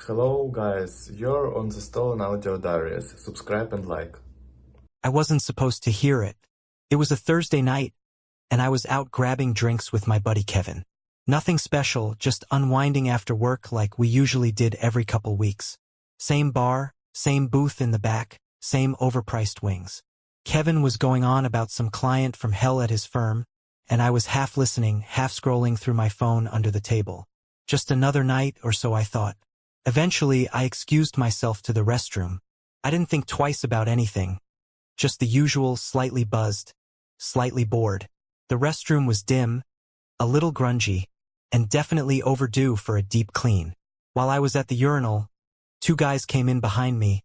Hello guys, you're on the Stolen Audio Diaries. Subscribe and like. I wasn't supposed to hear it. It was a Thursday night, and I was out grabbing drinks with my buddy Kevin. Nothing special, just unwinding after work like we usually did every couple weeks. Same bar, same booth in the back, same overpriced wings. Kevin was going on about some client from hell at his firm, and I was half listening, half scrolling through my phone under the table. Just another night, or so I thought. Eventually, I excused myself to the restroom. I didn't think twice about anything. Just the usual, slightly buzzed, slightly bored. The restroom was dim, a little grungy, and definitely overdue for a deep clean. While I was at the urinal, two guys came in behind me,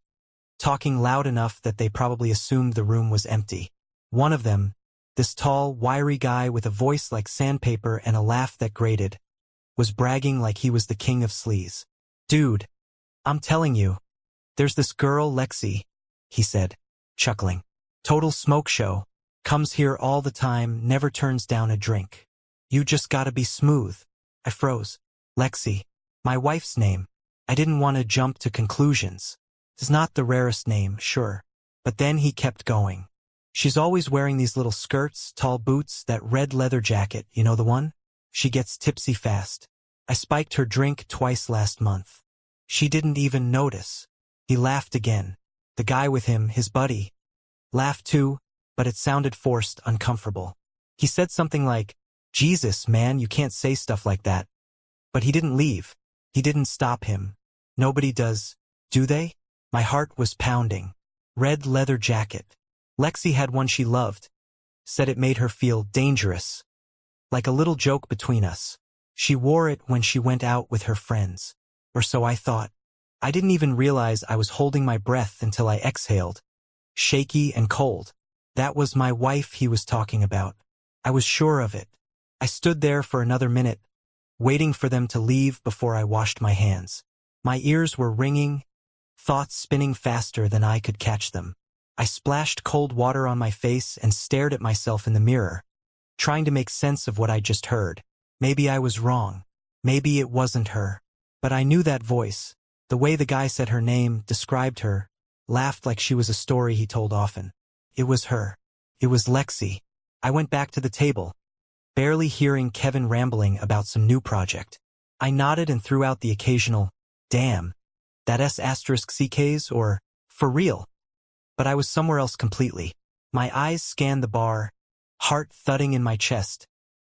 talking loud enough that they probably assumed the room was empty. One of them, this tall, wiry guy with a voice like sandpaper and a laugh that grated, was bragging like he was the king of sleaze. "Dude, I'm telling you, there's this girl, Lexi," he said, chuckling. "Total smoke show. Comes here all the time, never turns down a drink. You just gotta be smooth." I froze. Lexi. My wife's name. I didn't want to jump to conclusions. It's not the rarest name, sure. But then he kept going. "She's always wearing these little skirts, tall boots, that red leather jacket, you know the one? She gets tipsy fast. I spiked her drink twice last month. She didn't even notice." He laughed again. The guy with him, his buddy, laughed too, but it sounded forced, uncomfortable. He said something like, "Jesus, man, you can't say stuff like that." But he didn't leave. He didn't stop him. Nobody does, do they? My heart was pounding. Red leather jacket. Lexi had one she loved. Said it made her feel dangerous. Like a little joke between us. She wore it when she went out with her friends. Or so I thought. I didn't even realize I was holding my breath until I exhaled. Shaky and cold. That was my wife he was talking about. I was sure of it. I stood there for another minute, waiting for them to leave before I washed my hands. My ears were ringing, thoughts spinning faster than I could catch them. I splashed cold water on my face and stared at myself in the mirror, trying to make sense of what I just heard. Maybe I was wrong. Maybe it wasn't her. But I knew that voice. The way the guy said her name, described her, laughed like she was a story he told often. It was her. It was Lexi. I went back to the table, barely hearing Kevin rambling about some new project. I nodded and threw out the occasional, "Damn, that S**CKs," or "For real." But I was somewhere else completely. My eyes scanned the bar, heart thudding in my chest,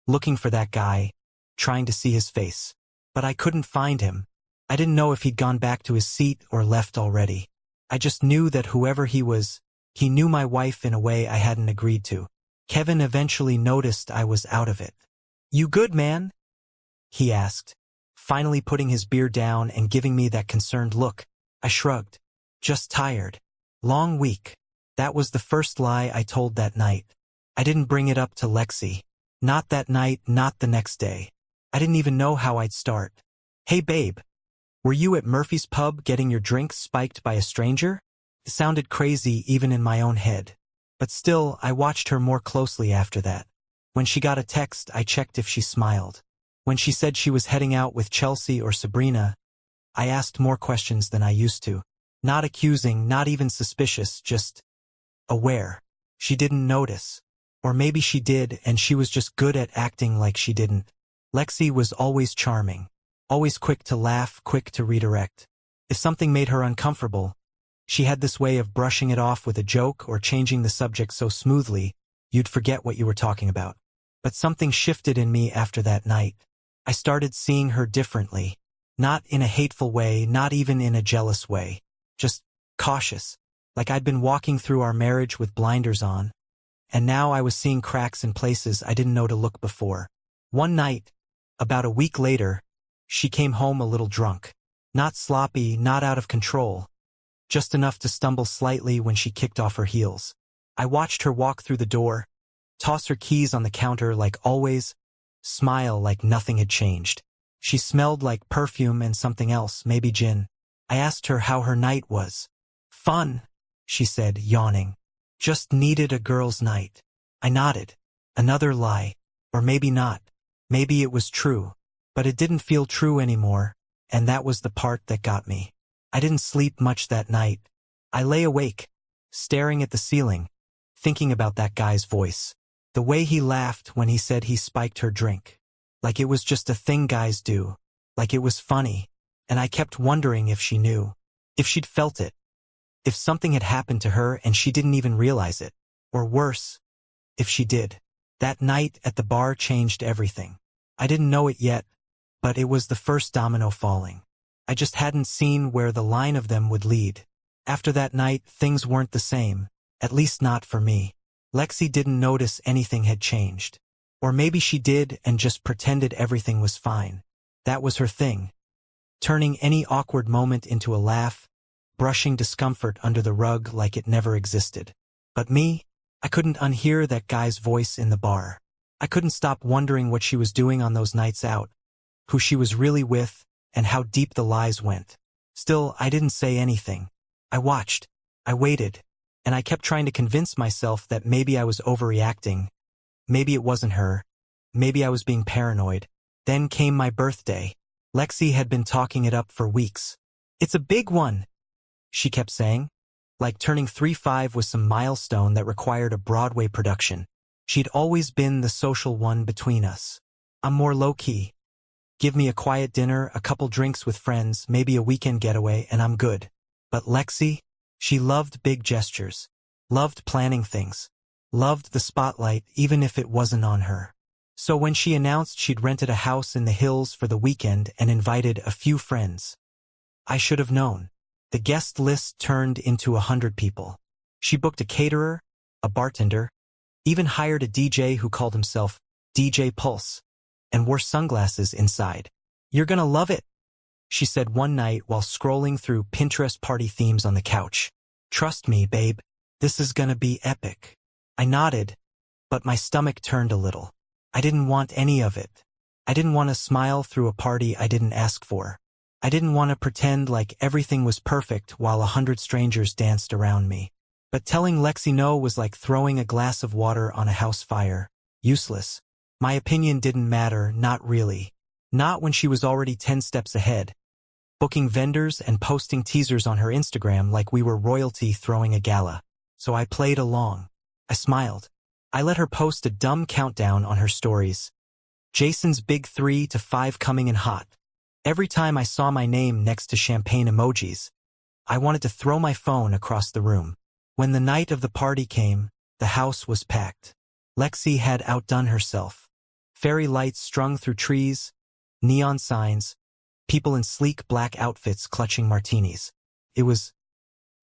looking for that guy, trying to see his face. But I couldn't find him. I didn't know if he'd gone back to his seat or left already. I just knew that whoever he was, he knew my wife in a way I hadn't agreed to. Kevin eventually noticed I was out of it. "You good, man?" he asked, finally putting his beer down and giving me that concerned look. I shrugged. "Just tired. Long week." That was the first lie I told that night. I didn't bring it up to Lexi. Not that night, not the next day. I didn't even know how I'd start. "Hey babe, were you at Murphy's pub getting your drink spiked by a stranger?" It sounded crazy even in my own head. But still, I watched her more closely after that. When she got a text, I checked if she smiled. When she said she was heading out with Chelsea or Sabrina, I asked more questions than I used to. Not accusing, not even suspicious, just aware. She didn't notice. Or maybe she did, and she was just good at acting like she didn't. Lexi was always charming. Always quick to laugh, quick to redirect. If something made her uncomfortable, she had this way of brushing it off with a joke or changing the subject so smoothly, you'd forget what you were talking about. But something shifted in me after that night. I started seeing her differently. Not in a hateful way, not even in a jealous way. Just cautious. Like I'd been walking through our marriage with blinders on. And now I was seeing cracks in places I didn't know to look before. One night, about a week later, she came home a little drunk. Not sloppy, not out of control. Just enough to stumble slightly when she kicked off her heels. I watched her walk through the door, toss her keys on the counter like always, smile like nothing had changed. She smelled like perfume and something else, maybe gin. I asked her how her night was. "Fun," she said, yawning. "Just needed a girl's night." I nodded. Another lie. Or maybe not. Maybe it was true. But it didn't feel true anymore. And that was the part that got me. I didn't sleep much that night. I lay awake, staring at the ceiling, thinking about that guy's voice. The way he laughed when he said he spiked her drink. Like it was just a thing guys do. Like it was funny. And I kept wondering if she knew. If she'd felt it. If something had happened to her and she didn't even realize it. Or worse, if she did. That night at the bar changed everything. I didn't know it yet, but it was the first domino falling. I just hadn't seen where the line of them would lead. After that night, things weren't the same, at least not for me. Lexi didn't notice anything had changed. Or maybe she did and just pretended everything was fine. That was her thing. Turning any awkward moment into a laugh, brushing discomfort under the rug like it never existed. But me, I couldn't unhear that guy's voice in the bar. I couldn't stop wondering what she was doing on those nights out, who she was really with, and how deep the lies went. Still, I didn't say anything. I watched. I waited. And I kept trying to convince myself that maybe I was overreacting. Maybe it wasn't her. Maybe I was being paranoid. Then came my birthday. Lexi had been talking it up for weeks. "It's a big one," she kept saying. Like turning 35 was some milestone that required a Broadway production. She'd always been the social one between us. I'm more low-key. Give me a quiet dinner, a couple drinks with friends, maybe a weekend getaway, and I'm good. But Lexi, she loved big gestures, loved planning things, loved the spotlight even if it wasn't on her. So when she announced she'd rented a house in the hills for the weekend and invited a few friends, I should have known. The guest list turned into 100 people. She booked a caterer, a bartender, even hired a DJ who called himself DJ Pulse, and wore sunglasses inside. "You're gonna love it," she said one night while scrolling through Pinterest party themes on the couch. "Trust me, babe, this is gonna be epic." I nodded, but my stomach turned a little. I didn't want any of it. I didn't want to smile through a party I didn't ask for. I didn't want to pretend like everything was perfect while 100 strangers danced around me. But telling Lexi no was like throwing a glass of water on a house fire. Useless. My opinion didn't matter, not really. Not when she was already 10 steps ahead, booking vendors and posting teasers on her Instagram like we were royalty throwing a gala. So I played along. I smiled. I let her post a dumb countdown on her stories. Jason's big 3 to 5 coming in hot. Every time I saw my name next to champagne emojis, I wanted to throw my phone across the room. When the night of the party came, the house was packed. Lexi had outdone herself. Fairy lights strung through trees, neon signs, people in sleek black outfits clutching martinis. It was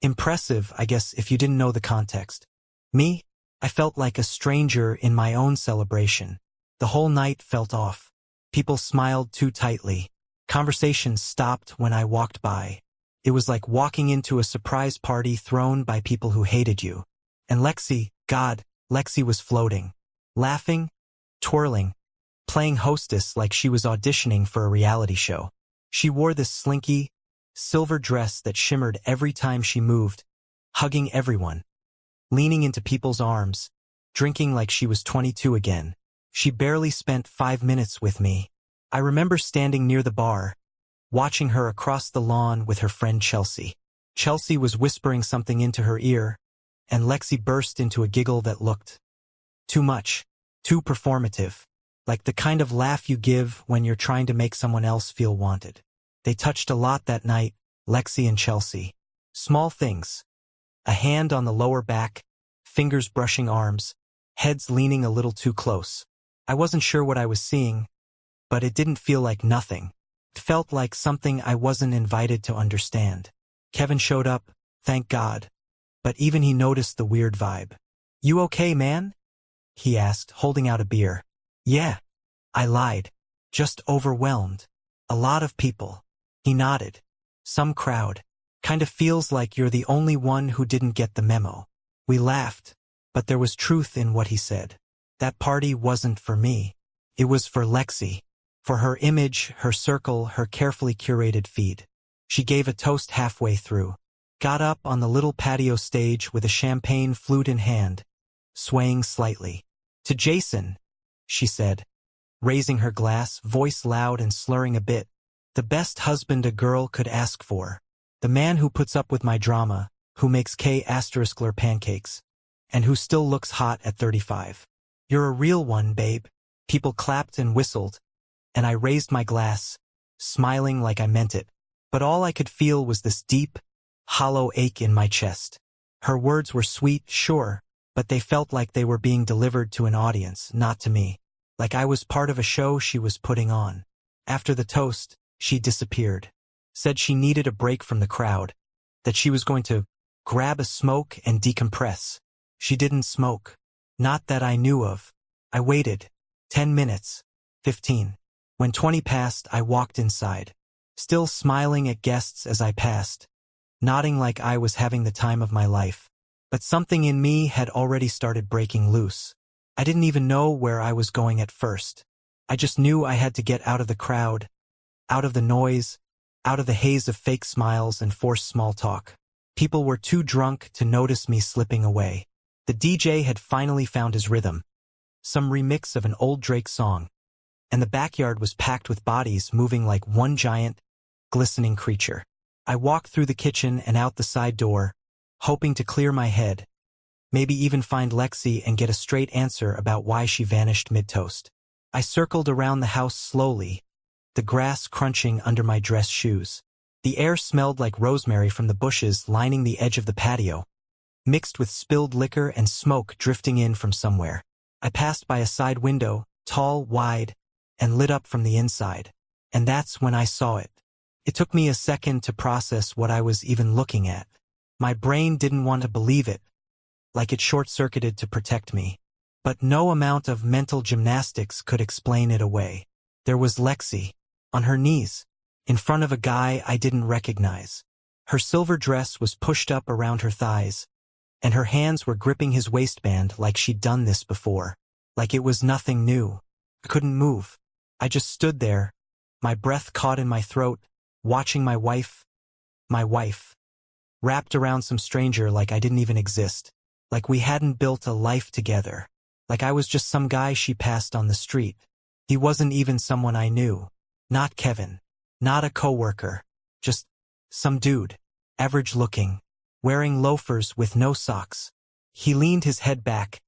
impressive, I guess, if you didn't know the context. Me, I felt like a stranger in my own celebration. The whole night felt off. People smiled too tightly. Conversations stopped when I walked by. It was like walking into a surprise party thrown by people who hated you. And Lexi, God, Lexi was floating. Laughing, twirling, playing hostess like she was auditioning for a reality show. She wore this slinky, silver dress that shimmered every time she moved, hugging everyone, leaning into people's arms, drinking like she was 22 again. She barely spent 5 minutes with me. I remember standing near the bar, watching her across the lawn with her friend Chelsea. Chelsea was whispering something into her ear, and Lexi burst into a giggle that looked too much, too performative, like the kind of laugh you give when you're trying to make someone else feel wanted. They touched a lot that night, Lexi and Chelsea. Small things. A hand on the lower back, fingers brushing arms, heads leaning a little too close. I wasn't sure what I was seeing, but it didn't feel like nothing. It felt like something I wasn't invited to understand. Kevin showed up, thank God, but even he noticed the weird vibe. "You okay, man?" he asked, holding out a beer. "Yeah." I lied. "Just overwhelmed. A lot of people." He nodded. "Some crowd. Kind of feels like you're the only one who didn't get the memo." We laughed, but there was truth in what he said. That party wasn't for me. It was for Lexi. For her image, her circle, her carefully curated feed. She gave a toast halfway through, got up on the little patio stage with a champagne flute in hand, swaying slightly. "To Jason," she said, raising her glass, voice loud and slurring a bit. The best husband a girl could ask for. The man who puts up with my drama, who makes K***ler pancakes, and who still looks hot at 35. You're a real one, babe. People clapped and whistled, and I raised my glass, smiling like I meant it. But all I could feel was this deep, hollow ache in my chest. Her words were sweet, sure, but they felt like they were being delivered to an audience, not to me. Like I was part of a show she was putting on. After the toast, she disappeared. Said she needed a break from the crowd, that she was going to grab a smoke and decompress. She didn't smoke. Not that I knew of. I waited. 10 minutes. 15. When 20 passed, I walked inside. Still smiling at guests as I passed, nodding like I was having the time of my life. But something in me had already started breaking loose. I didn't even know where I was going at first. I just knew I had to get out of the crowd, out of the noise, out of the haze of fake smiles and forced small talk. People were too drunk to notice me slipping away. The DJ had finally found his rhythm, some remix of an old Drake song, and the backyard was packed with bodies moving like one giant, glistening creature. I walked through the kitchen and out the side door, hoping to clear my head, maybe even find Lexi and get a straight answer about why she vanished mid-toast. I circled around the house slowly, the grass crunching under my dress shoes. The air smelled like rosemary from the bushes lining the edge of the patio, mixed with spilled liquor and smoke drifting in from somewhere. I passed by a side window, tall, wide, and lit up from the inside. And that's when I saw it. It took me a second to process what I was even looking at. My brain didn't want to believe it, like it short-circuited to protect me. But no amount of mental gymnastics could explain it away. There was Lexi, on her knees, in front of a guy I didn't recognize. Her silver dress was pushed up around her thighs, and her hands were gripping his waistband like she'd done this before, like it was nothing new. I couldn't move. I just stood there, my breath caught in my throat, watching my wife, wrapped around some stranger like I didn't even exist, like we hadn't built a life together, like I was just some guy she passed on the street. He wasn't even someone I knew. Not Kevin. Not a coworker. Just some dude. Average looking. Wearing loafers with no socks. He leaned his head back,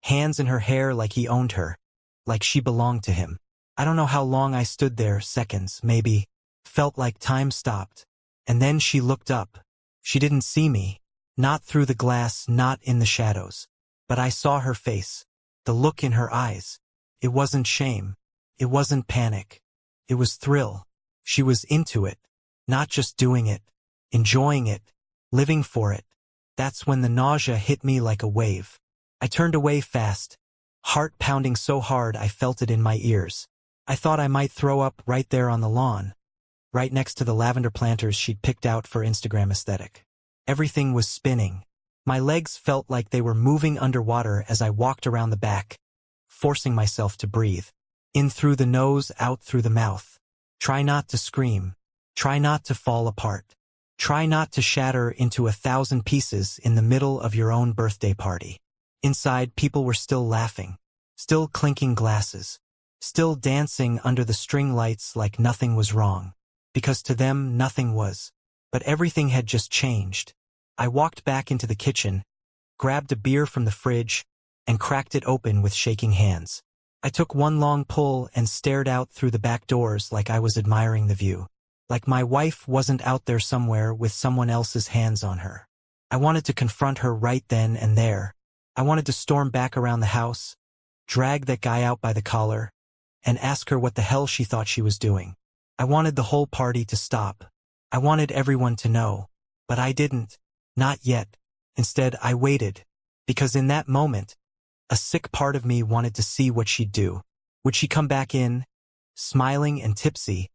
hands in her hair like he owned her, like she belonged to him. I don't know how long I stood there, seconds, maybe. Felt like time stopped. And then she looked up. She didn't see me. Not through the glass, not in the shadows. But I saw her face. The look in her eyes. It wasn't shame. It wasn't panic. It was thrill. She was into it. Not just doing it. Enjoying it. Living for it. That's when the nausea hit me like a wave. I turned away fast. Heart pounding so hard I felt it in my ears. I thought I might throw up right there on the lawn, right next to the lavender planters she'd picked out for Instagram aesthetic. Everything was spinning. My legs felt like they were moving underwater as I walked around the back, forcing myself to breathe. In through the nose, out through the mouth. Try not to scream. Try not to fall apart. Try not to shatter into 1,000 pieces in the middle of your own birthday party. Inside, people were still laughing, still clinking glasses, still dancing under the string lights like nothing was wrong. Because to them, nothing was. But everything had just changed. I walked back into the kitchen, grabbed a beer from the fridge, and cracked it open with shaking hands. I took one long pull and stared out through the back doors like I was admiring the view. Like my wife wasn't out there somewhere with someone else's hands on her. I wanted to confront her right then and there. I wanted to storm back around the house, drag that guy out by the collar, and ask her what the hell she thought she was doing. I wanted the whole party to stop. I wanted everyone to know. But I didn't. Not yet. Instead, I waited. Because in that moment, a sick part of me wanted to see what she'd do. Would she come back in, smiling and tipsy,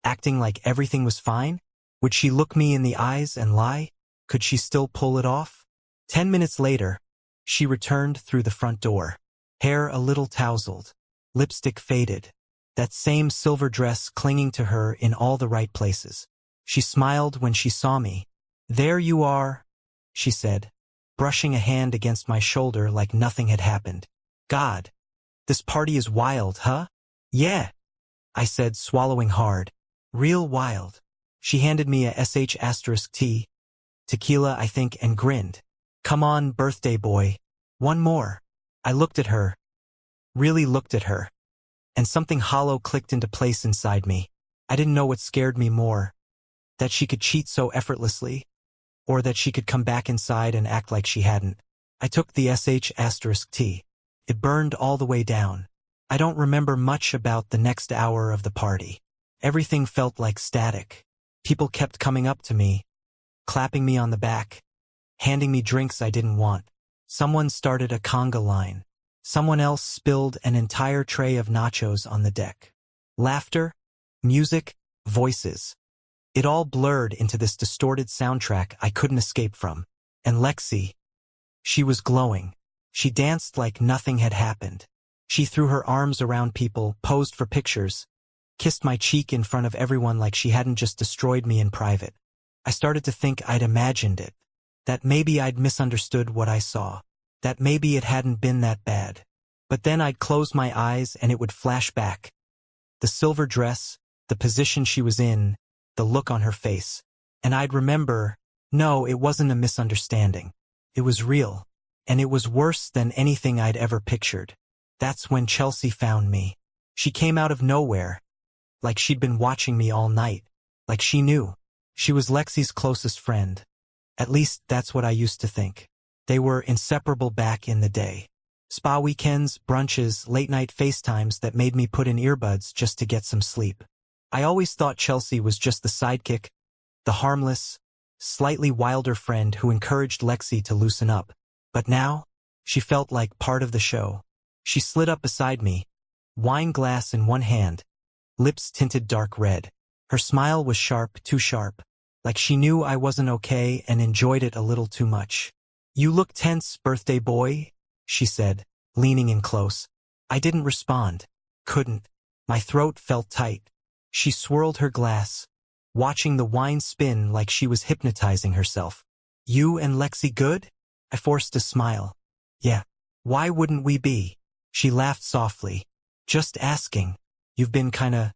acting like everything was fine? Would she look me in the eyes and lie? Could she still pull it off? 10 minutes later, she returned through the front door. Hair a little tousled, lipstick faded, that same silver dress clinging to her in all the right places. She smiled when she saw me. "There you are," she said, brushing a hand against my shoulder like nothing had happened. "God, this party is wild, huh?" "Yeah," I said, swallowing hard. Real wild. She handed me a sh*t, tequila I think, and grinned. Come on, birthday boy. One more. I looked at her. Really looked at her. And something hollow clicked into place inside me. I didn't know what scared me more. That she could cheat so effortlessly, or that she could come back inside and act like she hadn't. I took the sh*t. It burned all the way down. I don't remember much about the next hour of the party. Everything felt like static. People kept coming up to me, clapping me on the back, handing me drinks I didn't want. Someone started a conga line. Someone else spilled an entire tray of nachos on the deck. Laughter, music, voices. It all blurred into this distorted soundtrack I couldn't escape from. And Lexi, she was glowing. She danced like nothing had happened. She threw her arms around people, posed for pictures, kissed my cheek in front of everyone like she hadn't just destroyed me in private. I started to think I'd imagined it. That maybe I'd misunderstood what I saw. That maybe it hadn't been that bad. But then I'd close my eyes and it would flash back. The silver dress, the position she was in, the look on her face. And I'd remember, no, it wasn't a misunderstanding. It was real. And it was worse than anything I'd ever pictured. That's when Chelsea found me. She came out of nowhere. Like she'd been watching me all night. Like she knew. She was Lexi's closest friend. At least that's what I used to think. They were inseparable back in the day. Spa weekends, brunches, late-night FaceTimes that made me put in earbuds just to get some sleep. I always thought Chelsea was just the sidekick, the harmless, slightly wilder friend who encouraged Lexi to loosen up. But now, she felt like part of the show. She slid up beside me, wine glass in one hand, lips tinted dark red. Her smile was sharp, too sharp, like she knew I wasn't okay and enjoyed it a little too much. You look tense, birthday boy, she said, leaning in close. I didn't respond. Couldn't. My throat felt tight. She swirled her glass, watching the wine spin like she was hypnotizing herself. You and Lexi good? I forced a smile. Yeah. Why wouldn't we be? She laughed softly. Just asking. You've been kinda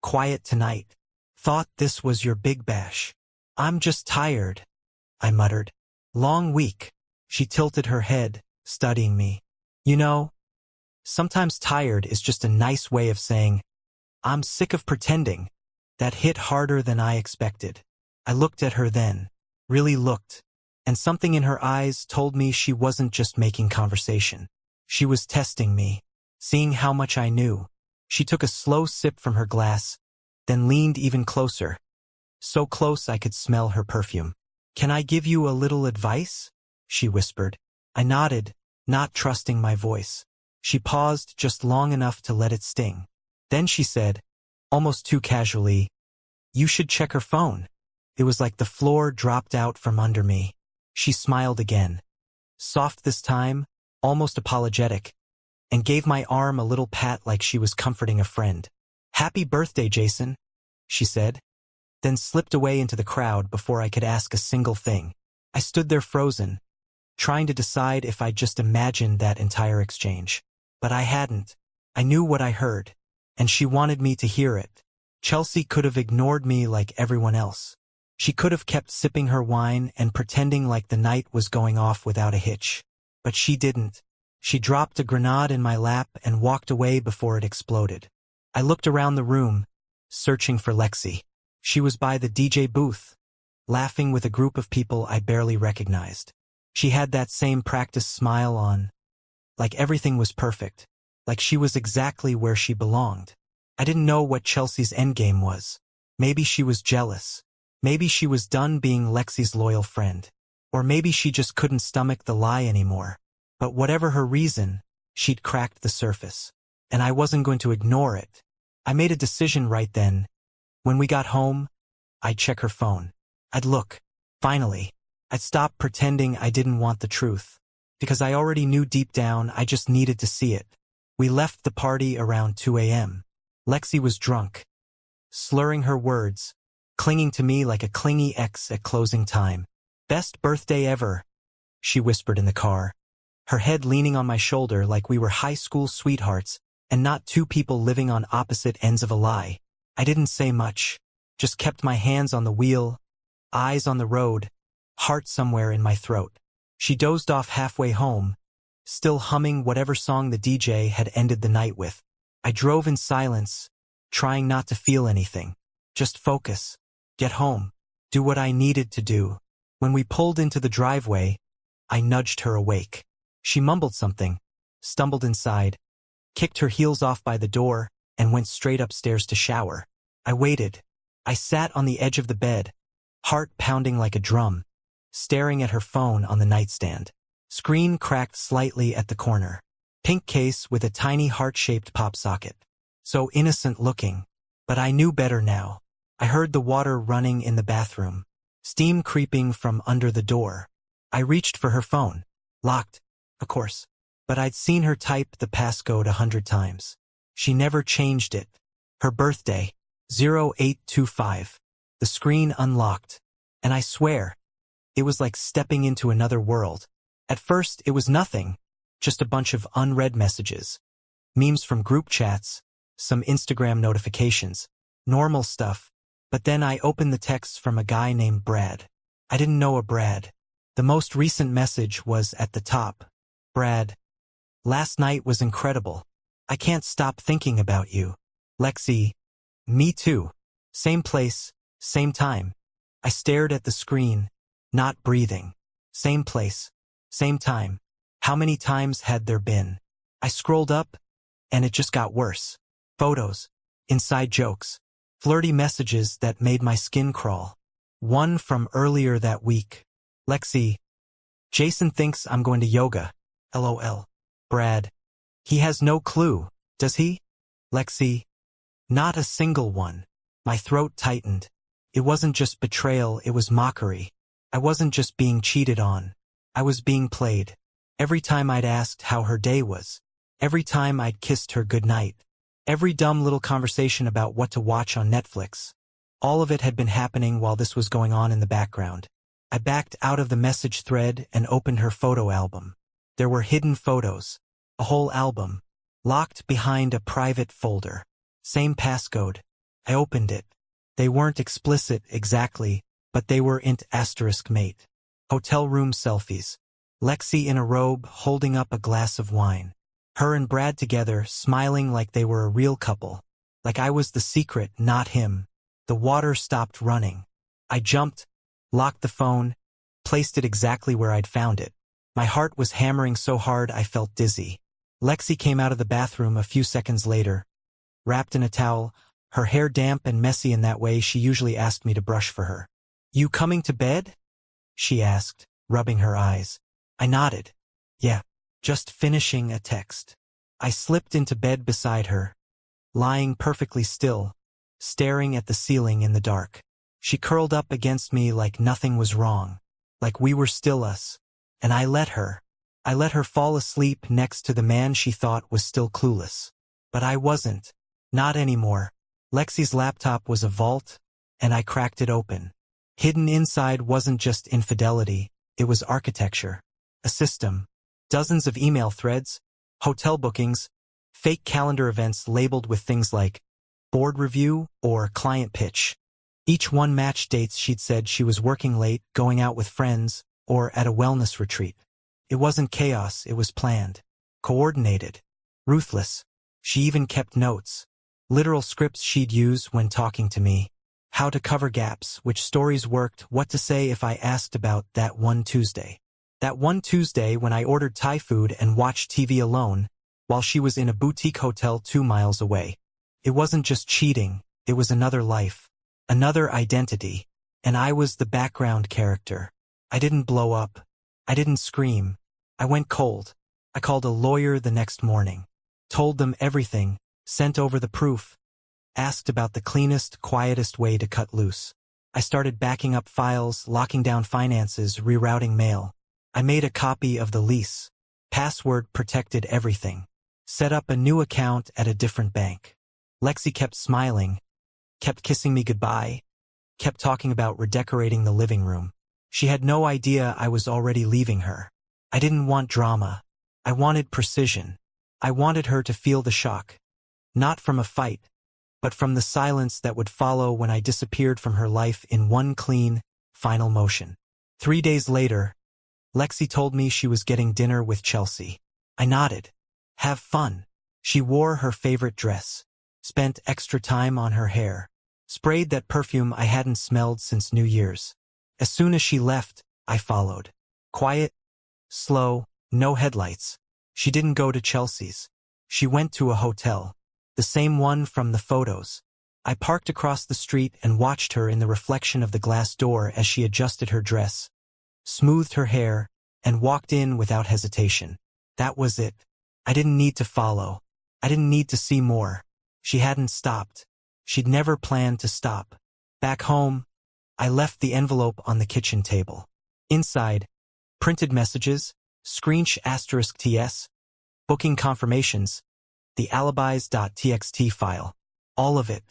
quiet tonight. Thought this was your big bash. I'm just tired, I muttered. Long week. She tilted her head, studying me. You know, sometimes tired is just a nice way of saying, I'm sick of pretending. That hit harder than I expected. I looked at her then, really looked, and something in her eyes told me she wasn't just making conversation. She was testing me, seeing how much I knew. She took a slow sip from her glass, then leaned even closer. So close I could smell her perfume. Can I give you a little advice? She whispered. I nodded, not trusting my voice. She paused just long enough to let it sting. Then she said, almost too casually, you should check her phone. It was like the floor dropped out from under me. She smiled again. Soft this time, almost apologetic, and gave my arm a little pat like she was comforting a friend. Happy birthday, Jason, she said, then slipped away into the crowd before I could ask a single thing. I stood there frozen, trying to decide if I'd just imagined that entire exchange. But I hadn't. I knew what I heard, and she wanted me to hear it. Chelsea could have ignored me like everyone else. She could have kept sipping her wine and pretending like the night was going off without a hitch. But she didn't. She dropped a grenade in my lap and walked away before it exploded. I looked around the room, searching for Lexi. She was by the DJ booth, laughing with a group of people I barely recognized. She had that same practice smile on, like everything was perfect, like she was exactly where she belonged. I didn't know what Chelsea's endgame was. Maybe she was jealous. Maybe she was done being Lexi's loyal friend. Or maybe she just couldn't stomach the lie anymore. But whatever her reason, she'd cracked the surface. And I wasn't going to ignore it. I made a decision right then. When we got home, I'd check her phone. I'd look. Finally, I'd stop pretending I didn't want the truth. Because I already knew deep down I just needed to see it. We left the party around 2 a.m. Lexi was drunk, slurring her words, clinging to me like a clingy ex at closing time. Best birthday ever, she whispered in the car, her head leaning on my shoulder like we were high school sweethearts and not two people living on opposite ends of a lie. I didn't say much. Just kept my hands on the wheel, eyes on the road, heart somewhere in my throat. She dozed off halfway home, still humming whatever song the DJ had ended the night with. I drove in silence, trying not to feel anything. Just focus. Get home. Do what I needed to do. When we pulled into the driveway, I nudged her awake. She mumbled something, stumbled inside, kicked her heels off by the door, and went straight upstairs to shower. I waited. I sat on the edge of the bed, heart pounding like a drum, staring at her phone on the nightstand. Screen cracked slightly at the corner. Pink case with a tiny heart-shaped pop socket. So innocent looking. But I knew better now. I heard the water running in the bathroom, steam creeping from under the door. I reached for her phone. Locked, of course. But I'd seen her type the passcode 100 times. She never changed it. Her birthday, 0825. The screen unlocked. And I swear, it was like stepping into another world. At first, it was nothing. Just a bunch of unread messages. Memes from group chats, some Instagram notifications. Normal stuff. But then I opened the texts from a guy named Brad. I didn't know a Brad. The most recent message was at the top. Brad. Last night was incredible. I can't stop thinking about you. Lexi. Me too. Same place, same time. I stared at the screen, not breathing. Same place, same time. How many times had there been? I scrolled up, and it just got worse. Photos, inside jokes, flirty messages that made my skin crawl. One from earlier that week. Lexi. Jason thinks I'm going to yoga. LOL. Brad. He has no clue, does he? Lexi. Not a single one. My throat tightened. It wasn't just betrayal, it was mockery. I wasn't just being cheated on. I was being played. Every time I'd asked how her day was. Every time I'd kissed her goodnight. Every dumb little conversation about what to watch on Netflix. All of it had been happening while this was going on in the background. I backed out of the message thread and opened her photo album. There were hidden photos. A whole album. Locked behind a private folder. Same passcode. I opened it. They weren't explicit exactly, but they were int asterisk mate. Hotel room selfies. Lexi in a robe holding up a glass of wine. Her and Brad together, smiling like they were a real couple. Like I was the secret, not him. The water stopped running. I jumped, locked the phone, placed it exactly where I'd found it. My heart was hammering so hard I felt dizzy. Lexi came out of the bathroom a few seconds later, wrapped in a towel, her hair damp and messy in that way she usually asked me to brush for her. You coming to bed? She asked, rubbing her eyes. I nodded. Yeah, just finishing a text. I slipped into bed beside her, lying perfectly still, staring at the ceiling in the dark. She curled up against me like nothing was wrong, like we were still us. And I let her. I let her fall asleep next to the man she thought was still clueless. But I wasn't. Not anymore. Lexi's laptop was a vault, and I cracked it open. Hidden inside wasn't just infidelity, it was architecture. A system. Dozens of email threads, hotel bookings, fake calendar events labeled with things like board review or client pitch. Each one matched dates she'd said she was working late, going out with friends, or at a wellness retreat. It wasn't chaos, it was planned. Coordinated. Ruthless. She even kept notes. Literal scripts she'd use when talking to me. How to cover gaps, which stories worked, what to say if I asked about that one Tuesday. That one Tuesday when I ordered Thai food and watched TV alone, while she was in a boutique hotel 2 miles away. It wasn't just cheating, it was another life. Another identity. And I was the background character. I didn't blow up. I didn't scream. I went cold. I called a lawyer the next morning. Told them everything. Sent over the proof. Asked about the cleanest, quietest way to cut loose. I started backing up files, locking down finances, rerouting mail. I made a copy of the lease. Password protected everything. Set up a new account at a different bank. Lexi kept smiling. Kept kissing me goodbye. Kept talking about redecorating the living room. She had no idea I was already leaving her. I didn't want drama. I wanted precision. I wanted her to feel the shock. Not from a fight, but from the silence that would follow when I disappeared from her life in one clean, final motion. 3 days later, Lexi told me she was getting dinner with Chelsea. I nodded. Have fun. She wore her favorite dress, spent extra time on her hair, sprayed that perfume I hadn't smelled since New Year's. As soon as she left, I followed. Quiet, slow, no headlights. She didn't go to Chelsea's. She went to a hotel, the same one from the photos. I parked across the street and watched her in the reflection of the glass door as she adjusted her dress, smoothed her hair, and walked in without hesitation. That was it. I didn't need to follow. I didn't need to see more. She hadn't stopped. She'd never planned to stop. Back home, I left the envelope on the kitchen table. Inside, printed messages, *TS, booking confirmations, the alibis.txt file. All of it.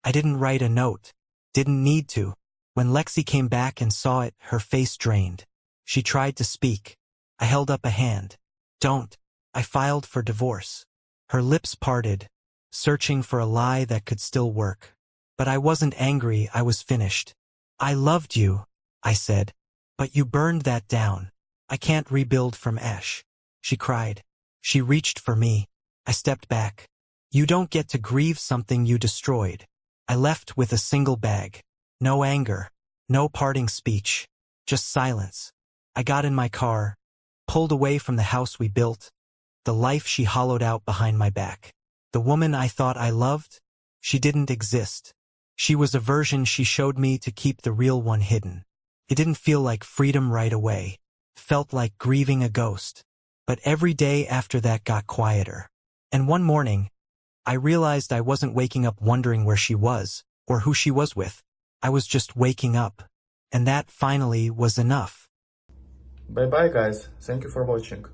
I didn't write a note. Didn't need to. When Lexi came back and saw it, her face drained. She tried to speak. I held up a hand. Don't. I filed for divorce. Her lips parted, searching for a lie that could still work. But I wasn't angry, I was finished. I loved you, I said. But you burned that down. I can't rebuild from ash. She cried. She reached for me. I stepped back. You don't get to grieve something you destroyed. I left with a single bag. No anger. No parting speech. Just silence. I got in my car, pulled away from the house we built, the life she hollowed out behind my back. The woman I thought I loved, she didn't exist. She was a version she showed me to keep the real one hidden. It didn't feel like freedom right away. Felt like grieving a ghost. But every day after that got quieter. And one morning, I realized I wasn't waking up wondering where she was, or who she was with. I was just waking up. And that finally was enough. Bye bye guys, thank you for watching.